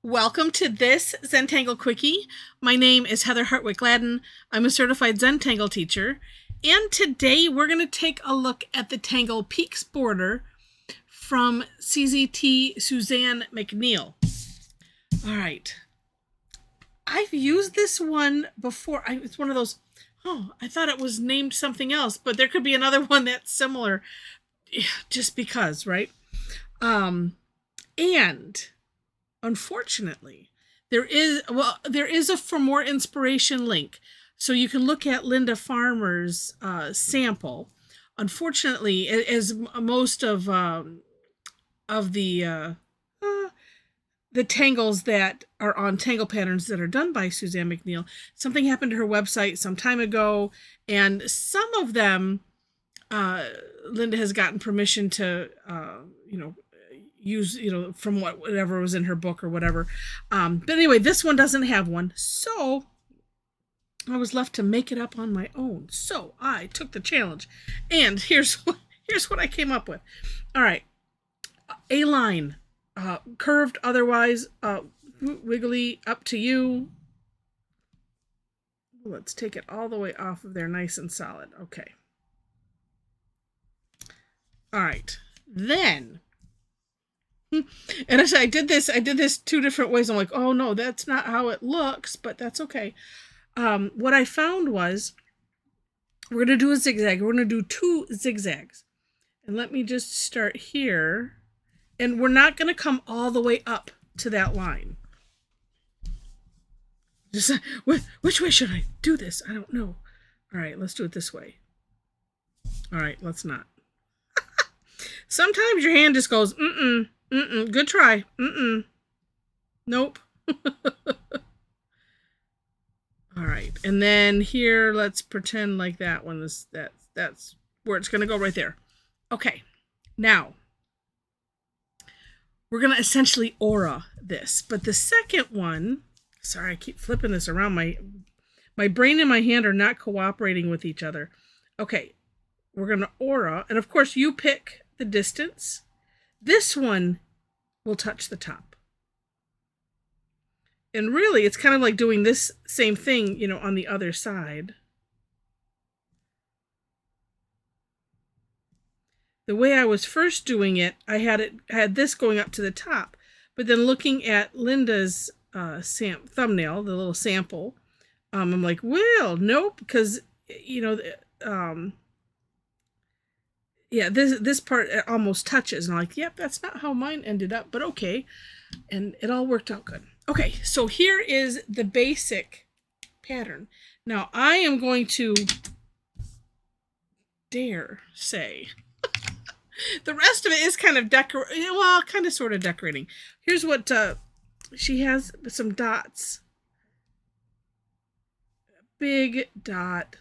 Welcome to this Zentangle Quickie. My name is Heather Hartwick Gladden. I'm a Certified Zentangle Teacher. And today we're going to take a look at the Tangle Peaks border from CZT Suzanne McNeill. All right. I've used this one before. It's one of those, I thought it was named something else, but there could be another one that's similar just because, right? And unfortunately, there is a for more inspiration link. So you can look at Linda Farmer's sample. Unfortunately, as most of the tangles that are on tangle patterns that are done by Suzanne McNeill, something happened to her website some time ago, and some of them Linda has gotten permission to use, from whatever was in her book or whatever. But anyway, this one doesn't have one, so I was left to make it up on my own. So I took the challenge, and here's what I came up with. All right, a line, curved, otherwise wiggly, up to you. Let's take it all the way off of there, nice and solid. Okay. All right, then. And as I did this two different ways. I'm like, oh no, that's not how it looks, but that's okay. What I found was we're going to do a zigzag. We're going to do 2 zigzags. And let me just start here. And we're not going to come all the way up to that line. Just, which way should I do this? I don't know. All right, let's do it this way. All right, let's not. Sometimes your hand just goes, good try. Nope. All right. And then here, let's pretend like that one is, that's where it's going to go right there. Okay. Now, we're going to essentially aura this. But the second one, sorry, I keep flipping this around. My brain and my hand are not cooperating with each other. Okay. We're going to aura. And of course, you pick the distance. This one will touch the top. And really, it's kind of like doing this same thing, on the other side. The way I was first doing it, I had this going up to the top. But then looking at Linda's thumbnail, the little sample, I'm like, well, nope, because, yeah, this part almost touches. And I'm like, yep, that's not how mine ended up, but okay. And it all worked out good. Okay, so here is the basic pattern. Now, I am going to dare say the rest of it is kind of kind of sort of decorating. Here's what she has, some dots. A big dot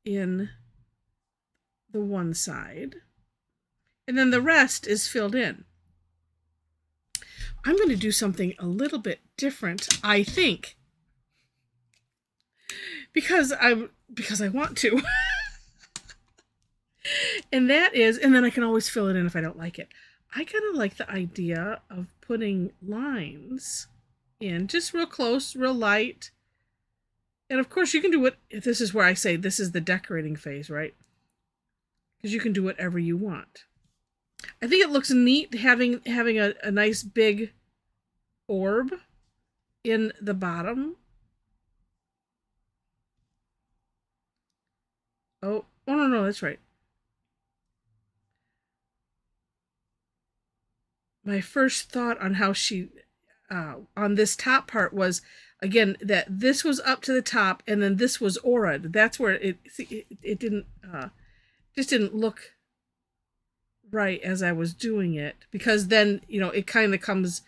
in the one side, and then the rest is filled in. I'm going to do something a little bit different, I think, because I want to. And that is, and then I can always fill it in if I don't like it. I kind of like the idea of putting lines in just real close, real light. And of course you can do it. This is where I say this is the decorating phase, right? Because you can do whatever you want. I think it looks neat having a nice big orb in the bottom. Oh no, that's right. My first thought on how she on this top part was, again, that this was up to the top and then this was aura'd. That's where it didn't just didn't look right as I was doing it, because then it kind of comes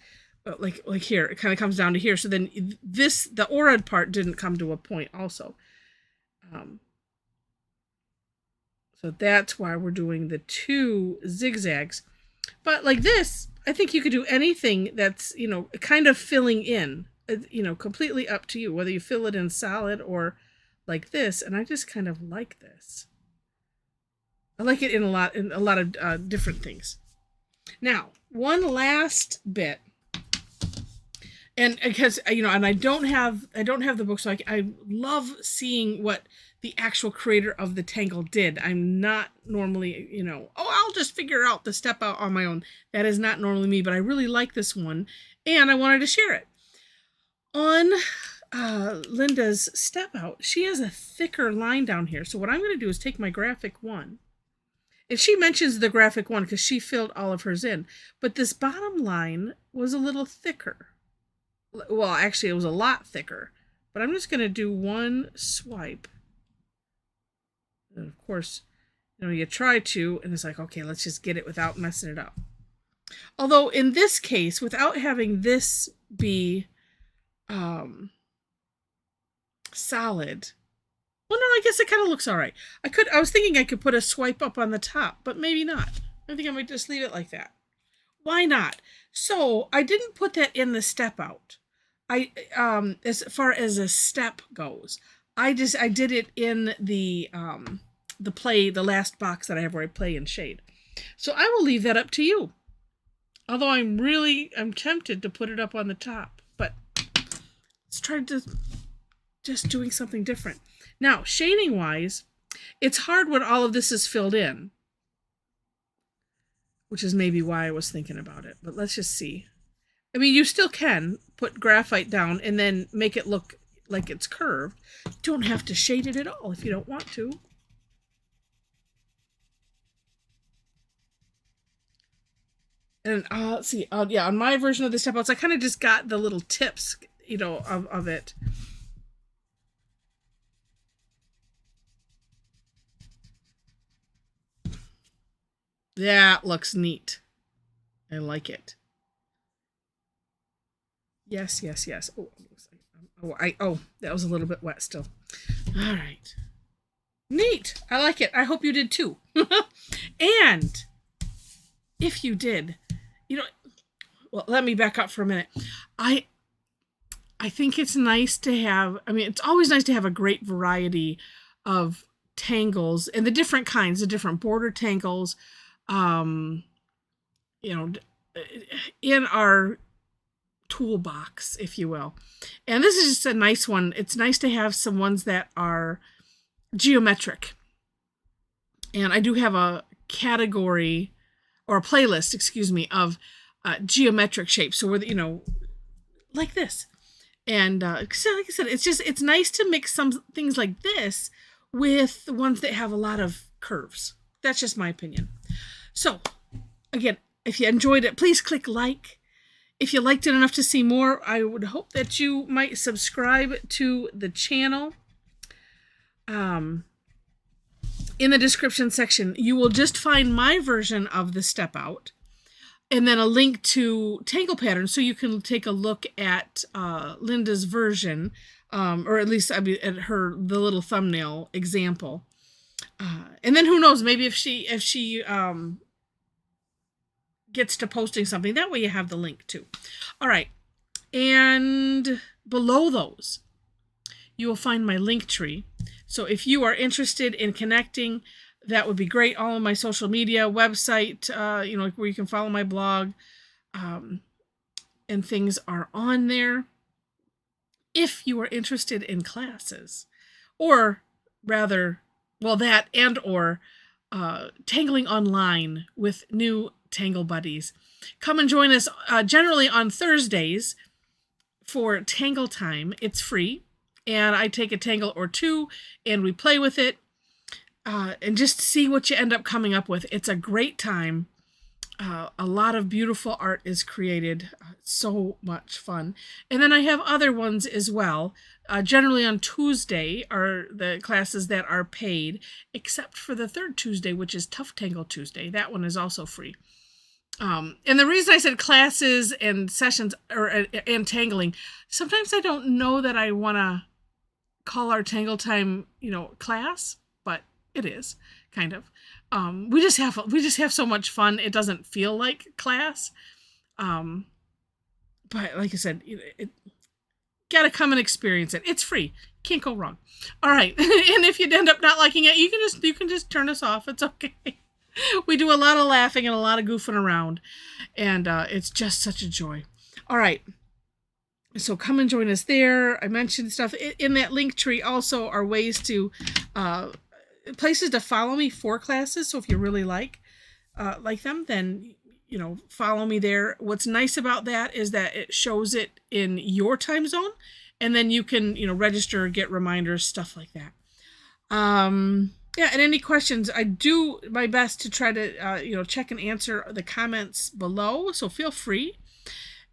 like here, it kind of comes down to here. So then the aura'd part didn't come to a point also. So that's why we're doing the 2 zigzags. But like this, I think you could do anything that's kind of filling in, completely up to you, whether you fill it in solid or like this. And I just kind of like this. I like it in a lot of different things. Now, one last bit And because, and I don't have the book, so I love seeing what the actual creator of the Tangle did. I'm not normally, I'll just figure out the step out on my own. That is not normally me, but I really like this one, and I wanted to share it. On Linda's step out, she has a thicker line down here. So what I'm going to do is take my graphic one. And she mentions the graphic one because she filled all of hers in. But this bottom line was a little thicker. Well, actually, it was a lot thicker. But I'm just going to do one swipe. And of course, you try to, and it's like, okay, let's just get it without messing it up. Although in this case, without having this be solid, well, no, I guess it kind of looks all right. I was thinking I could put a swipe up on the top, but maybe not. I think I might just leave it like that. Why not? So I didn't put that in the step out. As far as a step goes, I did it in the last box that I have where I play and shade. So I will leave that up to you. Although I'm tempted to put it up on the top, but let's try just doing something different. Now, shading wise, it's hard when all of this is filled in, which is maybe why I was thinking about it, but let's just see. I mean, you still can put graphite down and then make it look like it's curved. You don't have to shade it at all if you don't want to. And let's see, yeah, on my version of the step outs, I kind of just got the little tips, of it. That looks neat. I like it. Yes. Oh, that was a little bit wet still. All right. Neat. I like it. I hope you did too. And if you did, well, let me back up for a minute. I think it's nice to have, it's always nice to have a great variety of tangles and the different kinds, the different border tangles, in our toolbox, if you will. And this is just a nice one. It's nice to have some ones that are geometric. And I do have a category or a playlist, of geometric shapes. So we're, like this. And like I said, it's nice to mix some things like this with the ones that have a lot of curves. That's just my opinion. So again, if you enjoyed it, please click like. If you liked it enough to see more, I would hope that you might subscribe to the channel. In the description section, you will just find my version of the step out and then a link to Tangle Patterns so you can take a look at Linda's version, or at least at the little thumbnail example. And then who knows, maybe if she gets to posting something, that way you have the link too. All right. And below those, you will find my link tree. So if you are interested in connecting, that would be great. All of my social media, website, where you can follow my blog, and things are on there. If you are interested in classes, or rather, that and or tangling online with new Tangle buddies, come and join us generally on Thursdays for Tangle Time. It's free, and I take a tangle or two and we play with it and just see what you end up coming up with. It's a great time. A lot of beautiful art is created. So much fun. And then I have other ones as well. Generally on Tuesday are the classes that are paid, except for the third Tuesday, which is Tough Tangle Tuesday. That one is also free. And the reason I said classes and sessions and tangling, sometimes I don't know that I want to call our Tangle Time, class, but it is kind of. We just have so much fun. It doesn't feel like class. But like I said, gotta come and experience it. It's free. Can't go wrong. All right. And if you end up not liking it, you can just turn us off. It's okay. We do a lot of laughing and a lot of goofing around, and it's just such a joy. All right. So come and join us there. I mentioned stuff in that link tree. Also are ways to places to follow me for classes. So if you really like them, then follow me there. What's nice about that is that it shows it in your time zone, and then you can register, get reminders, stuff like that. Yeah, and any questions, I do my best to try to check and answer the comments below. So feel free.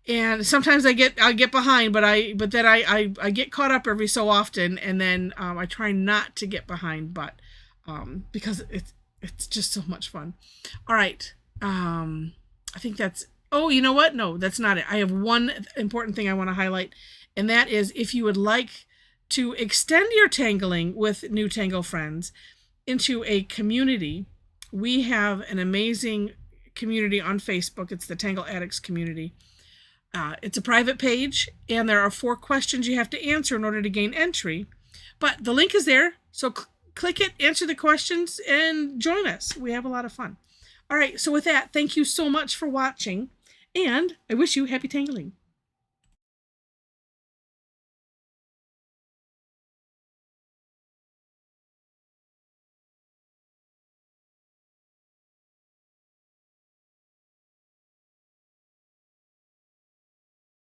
And sometimes I'll get behind, but then I get caught up every so often, and then I try not to get behind, but because it's just so much fun. All right, I think that's. Oh, you know what? No, that's not it. I have one important thing I want to highlight, and that is if you would like to extend your tangling with new Tangle friends into a community, we have an amazing community on Facebook. It's the Tangle Addicts community. It's a private page, and there are 4 questions you have to answer in order to gain entry. But the link is there, so click it, answer the questions, and join us. We have a lot of fun. All right, so with that, thank you so much for watching, and I wish you happy tangling.